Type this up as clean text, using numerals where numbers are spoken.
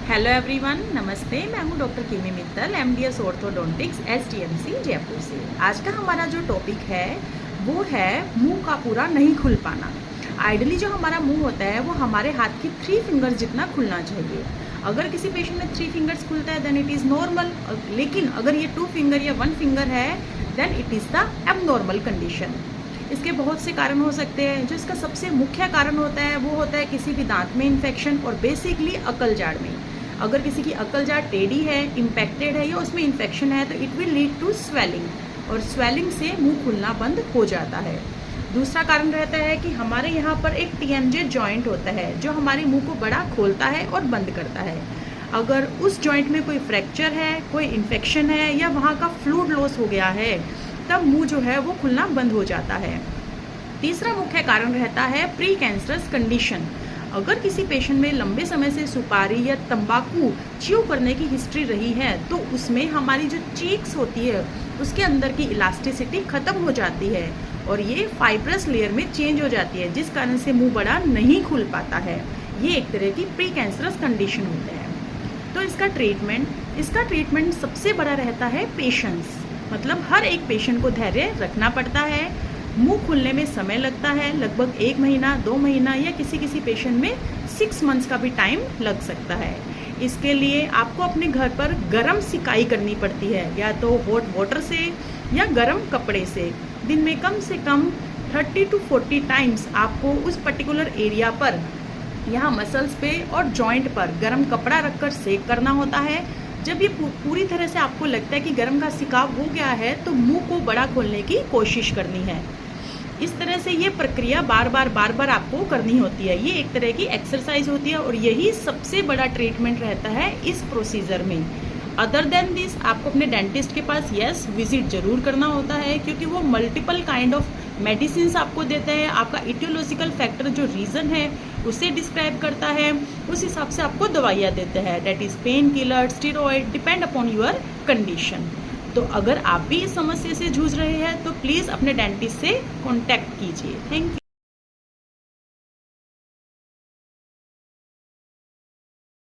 Hello everyone, नमस्ते। मैं हूं डॉक्टर किमी मित्तल, एमडीएस ऑर्थोडोंटिक्स, एसटीएमसी जयपुर से। आज का हमारा जो टॉपिक है वो है मुंह का पूरा नहीं खुल पाना। आइडली जो हमारा मुंह होता है वो हमारे हाथ की 3 फिंगर्स जितना खुलना चाहिए। अगर किसी पेशेंट में 3 फिंगर्स खुलता है देन इट इज़ नॉर्मल, लेकिन अगर ये 2 फिंगर या 1 फिंगर है then it is the abnormal condition. इसके बहुत से कारण हो सकते हैं। जो इसका सबसे मुख्य कारण होता है वो होता है किसी भी दांत में इन्फेक्शन और बेसिकली अकल जाड़ में। अगर किसी की अकल जाड़ टेढ़ी है, इम्पैक्टेड है या उसमें इन्फेक्शन है तो it will lead to swelling, और स्वेलिंग से मुंह खुलना बंद हो जाता है। दूसरा कारण रहता है कि हमारे यहाँ पर एक टीएमजे जॉइंट होता है जो हमारे मुंह को बड़ा खोलता है और बंद करता है। अगर उस जॉइंट में कोई फ्रैक्चर है, कोई इन्फेक्शन है या वहाँ का फ्लूइड लॉस हो गया है तब मुंह जो है वो खुलना बंद हो जाता है। तीसरा मुख्य कारण रहता है प्री कैंसरस कंडीशन। अगर किसी पेशेंट में लंबे समय से सुपारी या तंबाकू च्यू करने की हिस्ट्री रही है तो उसमें हमारी जो चीक्स होती है उसके अंदर की इलास्टिसिटी खत्म हो जाती है और ये फाइब्रस लेयर में चेंज हो जाती है, जिस कारण से मुंह बड़ा नहीं खुल पाता है। ये एक तरह की प्री कैंसरस कंडीशन होता है। तो इसका ट्रीटमेंट सबसे बड़ा रहता है पेशेंस। मतलब हर एक पेशेंट को धैर्य रखना पड़ता है। मुंह खुलने में समय लगता है, लगभग 1 महीना, 2 महीना या किसी पेशेंट में 6 मंथ्स का भी टाइम लग सकता है। इसके लिए आपको अपने घर पर गर्म सिकाई करनी पड़ती है, या तो हॉट वाटर से या गर्म कपड़े से। दिन में कम से कम 30 to 40 टाइम्स आपको उस पर्टिकुलर एरिया पर, यहाँ मसल्स पे और जॉइंट पर गर्म कपड़ा रखकर सेक करना होता है। जब ये पूरी तरह से आपको लगता है कि गर्म का सिकाव हो गया है तो मुंह को बड़ा खोलने की कोशिश करनी है। इस तरह से ये प्रक्रिया बार बार आपको करनी होती है। ये एक तरह की एक्सरसाइज होती है और यही सबसे बड़ा ट्रीटमेंट रहता है इस प्रोसीजर में। अदर देन दिस आपको अपने डेंटिस्ट के पास विजिट जरूर करना होता है, क्योंकि वो मल्टीपल काइंड ऑफ मेडिसिन आपको देते हैं। आपका इटियोलॉजिकल फैक्टर जो रीज़न है उसे डिस्क्राइब करता है, उस हिसाब से आपको दवाइयाँ देते हैं, that is pain killer, steroid, depend upon your condition. तो अगर आप भी इस समस्या से जूझ रहे हैं तो प्लीज़ अपने डेंटिस्ट से कॉन्टैक्ट कीजिए। Thank you.